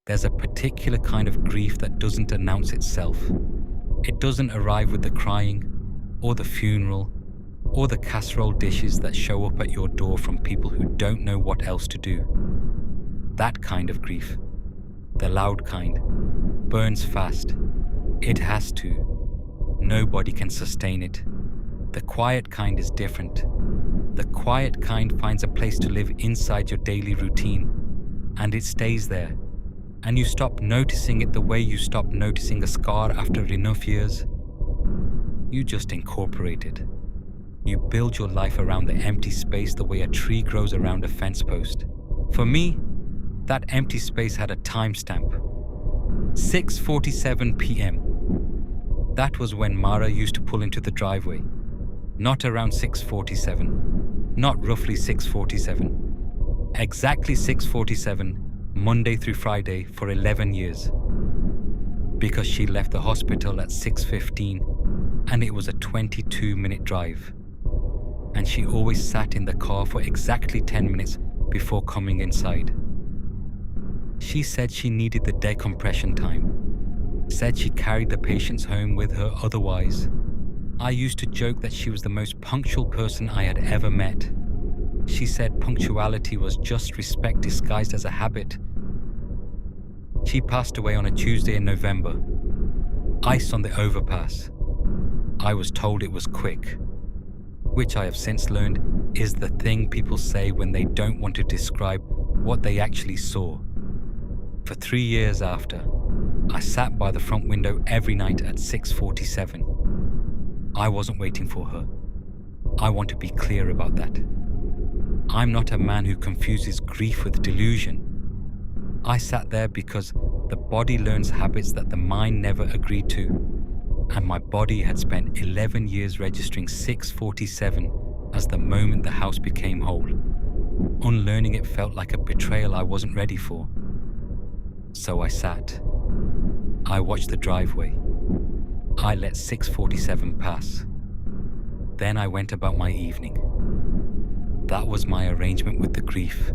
There's a particular kind of grief that doesn't announce itself. It doesn't arrive with the crying, or the funeral, or the casserole dishes that show up at your door from people who don't know what else to do. That kind of grief, the loud kind, burns fast. It has to. Nobody can sustain it. The quiet kind is different. The quiet kind finds a place to live inside your daily routine, and it stays there. And you stop noticing it the way you stop noticing a scar after enough years. You just incorporate it. You build your life around the empty space the way a tree grows around a fence post. For me, that empty space had a timestamp. 6:47 p.m. That was when Mara used to pull into the driveway. Not around 6:47. Not roughly 6:47. Exactly 6:47, Monday through Friday for 11 years. Because she left the hospital at 6:15 and it was a 22-minute drive. And she always sat in the car for exactly 10 minutes before coming inside. She said she needed the decompression time. Said she carried the patients home with her otherwise. I used to joke that she was the most punctual person I had ever met. She said punctuality was just respect disguised as a habit. She passed away on a Tuesday in November. Ice on the overpass. I was told it was quick, which I have since learned is the thing people say when they don't want to describe what they actually saw. For 3 years after, I sat by the front window every night at 6:47. I wasn't waiting for her. I want to be clear about that. I'm not a man who confuses grief with delusion. I sat there because the body learns habits that the mind never agreed to, and my body had spent 11 years registering 6:47 as the moment the house became whole. Unlearning it felt like a betrayal I wasn't ready for. So I sat. I watched the driveway. I let 6:47 pass. Then I went about my evening. That was my arrangement with the grief.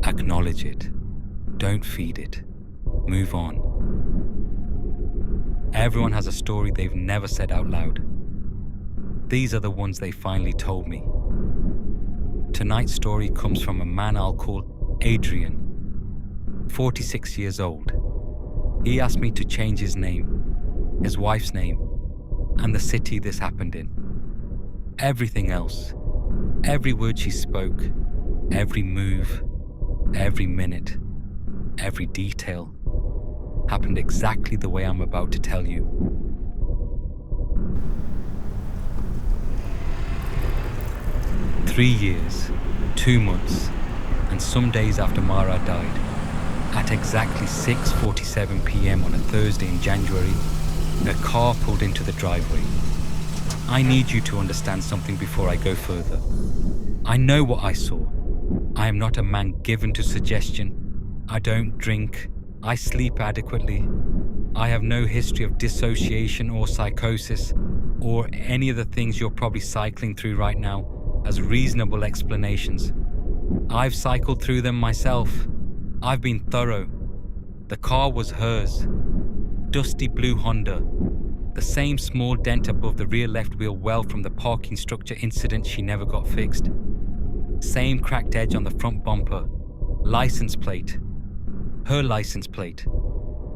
Acknowledge it. Don't feed it. Move on. Everyone has a story they've never said out loud. These are the ones they finally told me. Tonight's story comes from a man I'll call Adrian, 46 years old. He asked me to change his name, his wife's name, and the city this happened in. Everything else, every word she spoke, every move, every minute, every detail, happened exactly the way I'm about to tell you. "3 years, 2 months, and some days after Mara died, at exactly 6:47 p.m. on a Thursday in January, a car pulled into the driveway. I need you to understand something before I go further. I know what I saw. I am not a man given to suggestion. I don't drink. I sleep adequately. I have no history of dissociation or psychosis or any of the things you're probably cycling through right now as reasonable explanations. I've cycled through them myself. I've been thorough. The car was hers. Dusty blue Honda. The same small dent above the rear left wheel well from the parking structure incident she never got fixed. Same cracked edge on the front bumper. License plate. Her license plate.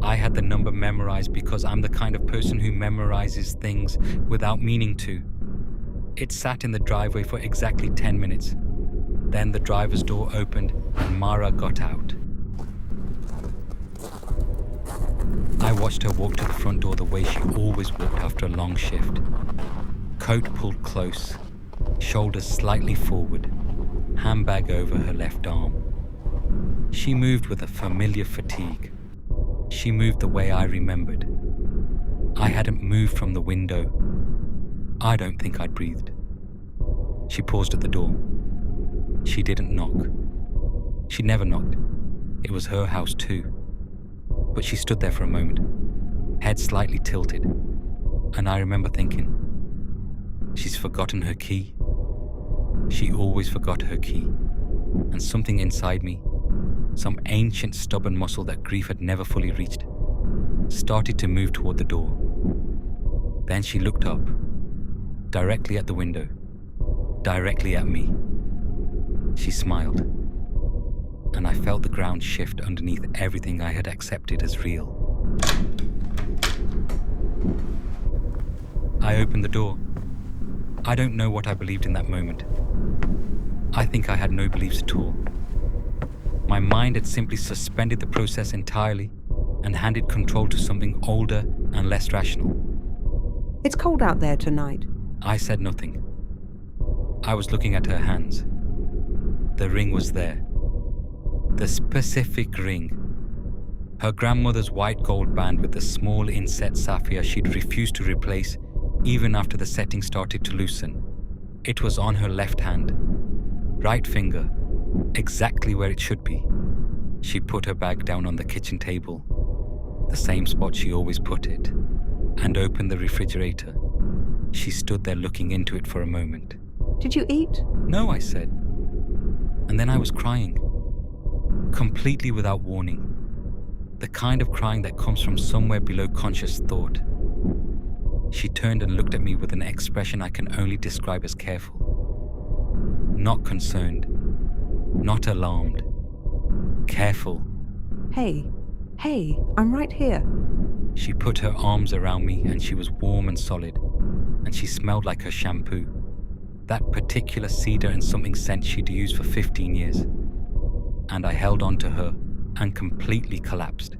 I had the number memorized because I'm the kind of person who memorizes things without meaning to. It sat in the driveway for exactly 10 minutes. Then the driver's door opened and Mara got out. I watched her walk to the front door the way she always walked after a long shift. Coat pulled close, shoulders slightly forward, handbag over her left arm. She moved with a familiar fatigue. She moved the way I remembered. I hadn't moved from the window. I don't think I'd breathed. She paused at the door. She didn't knock. She never knocked. It was her house too. But she stood there for a moment, head slightly tilted, and I remember thinking, she's forgotten her key. She always forgot her key, and something inside me, some ancient stubborn muscle that grief had never fully reached, started to move toward the door. Then she looked up, directly at the window, directly at me. She smiled, and I felt the ground shift underneath everything I had accepted as real. I opened the door. I don't know what I believed in that moment. I think I had no beliefs at all. My mind had simply suspended the process entirely and handed control to something older and less rational. It's cold out there tonight. I said nothing. I was looking at her hands. The ring was there. The specific ring. Her grandmother's white gold band with the small inset sapphire she'd refused to replace even after the setting started to loosen. It was on her left hand, right finger, exactly where it should be. She put her bag down on the kitchen table, the same spot she always put it, and opened the refrigerator. She stood there looking into it for a moment. Did you eat? No, I said. And then I was crying, completely without warning. The kind of crying that comes from somewhere below conscious thought. She turned and looked at me with an expression I can only describe as careful. Not concerned, not alarmed, careful. Hey, I'm right here. She put her arms around me and she was warm and solid, and she smelled like her shampoo, that particular cedar and something scent she'd used for 15 years. And I held on to her and completely collapsed.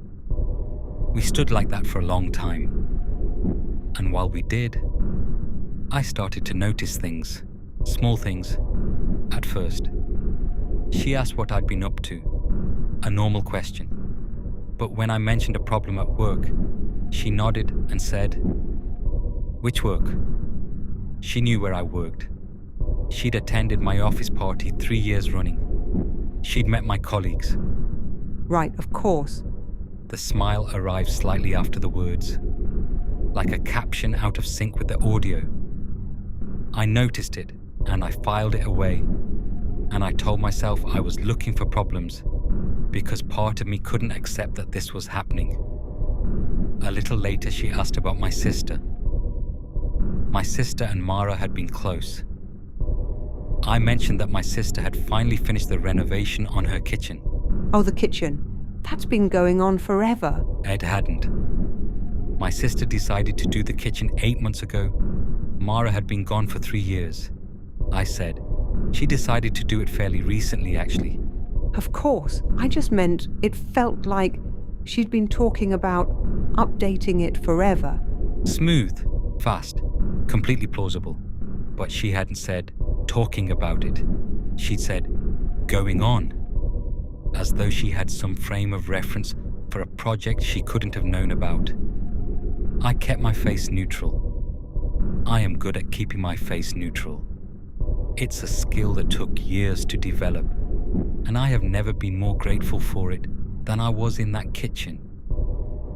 We stood like that for a long time. And while we did, I started to notice things, small things, at first. She asked what I'd been up to, a normal question. But when I mentioned a problem at work, she nodded and said, "Which work?" She knew where I worked. She'd attended my office party 3 years running. She'd met my colleagues. Right, of course. The smile arrived slightly after the words, like a caption out of sync with the audio. I noticed it, and I filed it away, and I told myself I was looking for problems because part of me couldn't accept that this was happening. A little later, she asked about my sister. My sister and Mara had been close. I mentioned that my sister had finally finished the renovation on her kitchen. Oh, the kitchen. That's been going on forever. It hadn't. My sister decided to do the kitchen 8 months ago. Mara had been gone for 3 years. I said, she decided to do it fairly recently, actually. Of course. I just meant it felt like she'd been talking about updating it forever. Smooth, fast, completely plausible. But she hadn't said talking about it. She'd said going on, as though she had some frame of reference for a project she couldn't have known about. I kept my face neutral. I am good at keeping my face neutral. It's a skill that took years to develop, and I have never been more grateful for it than I was in that kitchen,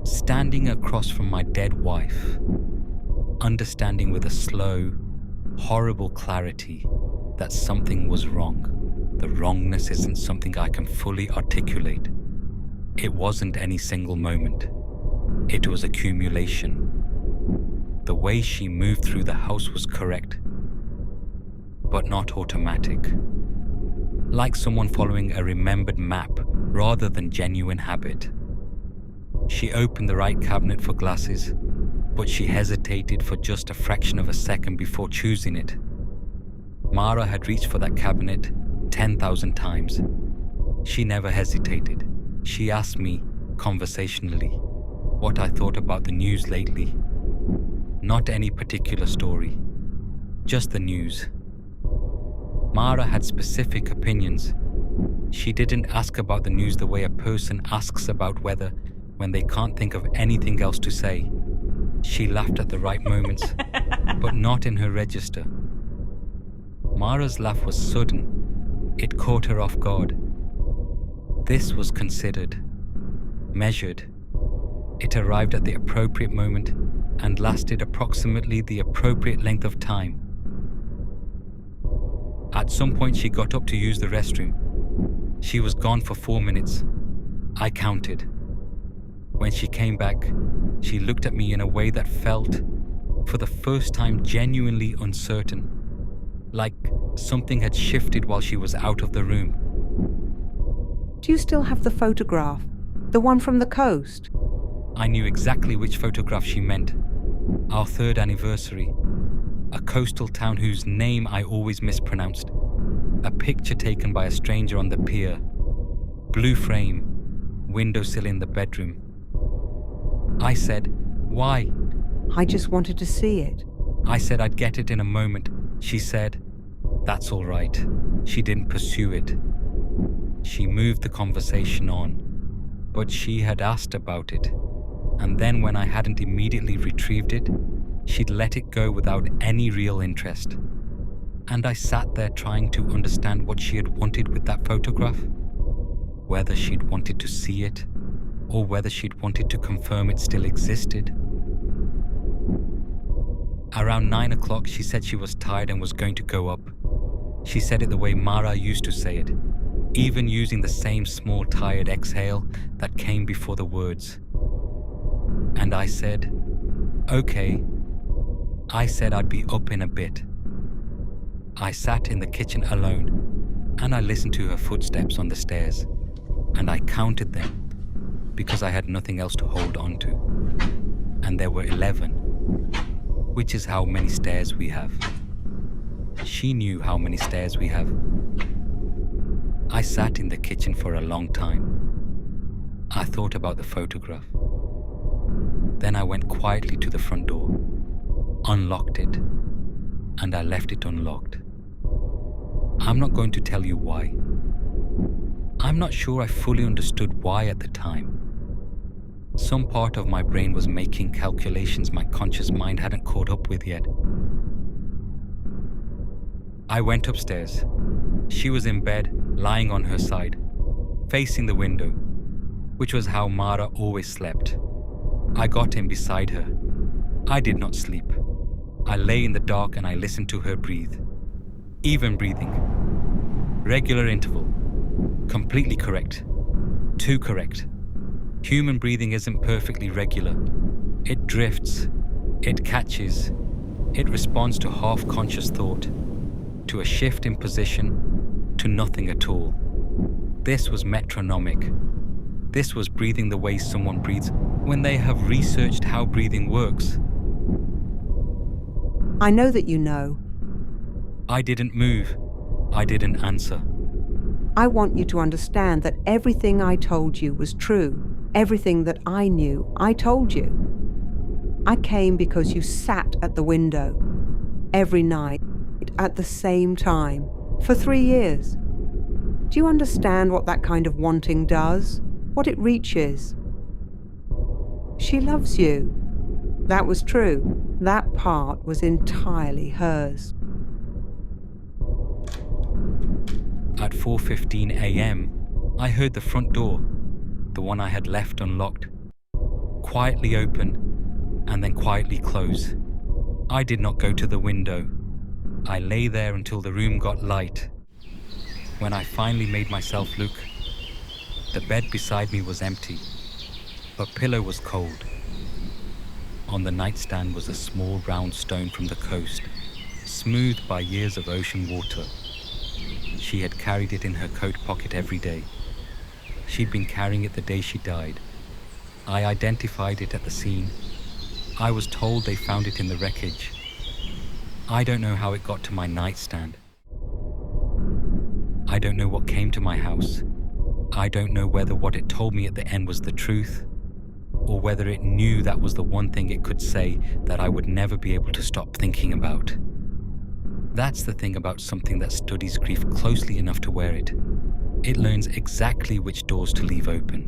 standing across from my dead wife, understanding with a slow, horrible clarity that something was wrong. The wrongness isn't something I can fully articulate. It wasn't any single moment. It was accumulation. The way she moved through the house was correct, but not automatic. Like someone following a remembered map rather than genuine habit. She opened the right cabinet for glasses, but she hesitated for just a fraction of a second before choosing it. Mara had reached for that cabinet 10,000 times. She never hesitated. She asked me, conversationally, what I thought about the news lately. Not any particular story, just the news. Mara had specific opinions. She didn't ask about the news the way a person asks about weather when they can't think of anything else to say. She laughed at the right moments, but not in her register. Mara's laugh was sudden. It caught her off guard. This was considered, measured. It arrived at the appropriate moment and lasted approximately the appropriate length of time. At some point, she got up to use the restroom. She was gone for 4 minutes. I counted. When she came back, she looked at me in a way that felt, for the first time, genuinely uncertain. Like something had shifted while she was out of the room. Do you still have the photograph? The one from the coast? I knew exactly which photograph she meant. Our 3rd anniversary. A coastal town whose name I always mispronounced. A picture taken by a stranger on the pier. Blue frame. Windowsill in the bedroom. I said, "Why?" I just wanted to see it. I said I'd get it in a moment. She said, "That's all right." She didn't pursue it. She moved the conversation on, but she had asked about it. And then when I hadn't immediately retrieved it, she'd let it go without any real interest. And I sat there trying to understand what she had wanted with that photograph. Whether she'd wanted to see it, or whether she'd wanted to confirm it still existed. Around 9 o'clock, she said she was tired and was going to go up. She said it the way Mara used to say it, even using the same small tired exhale that came before the words. And I said, "Okay." I said I'd be up in a bit. I sat in the kitchen alone, and I listened to her footsteps on the stairs, and I counted them, because I had nothing else to hold on to. And there were 11, which is how many stairs we have. She knew how many stairs we have. I sat in the kitchen for a long time. I thought about the photograph. Then I went quietly to the front door, unlocked it, and I left it unlocked. I'm not going to tell you why. I'm not sure I fully understood why at the time. Some part of my brain was making calculations my conscious mind hadn't caught up with yet. I went upstairs. She was in bed, lying on her side, facing the window, which was how Mara always slept. I got in beside her. I did not sleep. I lay in the dark and I listened to her breathe. Even breathing. Regular interval. Completely correct. Too correct. Human breathing isn't perfectly regular. It drifts. It catches. It responds to half-conscious thought, to a shift in position, to nothing at all. This was metronomic. This was breathing the way someone breathes when they have researched how breathing works. I know that you know. I didn't move. I didn't answer. I want you to understand that everything I told you was true. Everything that I knew, I told you. I came because you sat at the window every night at the same time for 3 years. Do you understand what that kind of wanting does? What it reaches? She loves you. That was true. That part was entirely hers. At 4:15 a.m., I heard the front door, the one I had left unlocked, quietly open and then quietly close. I did not go to the window. I lay there until the room got light. When I finally made myself look, the bed beside me was empty. Her pillow was cold. On the nightstand was a small round stone from the coast, smoothed by years of ocean water. She had carried it in her coat pocket every day. She'd been carrying it the day she died. I identified it at the scene. I was told they found it in the wreckage. I don't know how it got to my nightstand. I don't know what came to my house. I don't know whether what it told me at the end was the truth, or whether it knew that was the one thing it could say that I would never be able to stop thinking about. That's the thing about something that studies grief closely enough to wear it. It learns exactly which doors to leave open.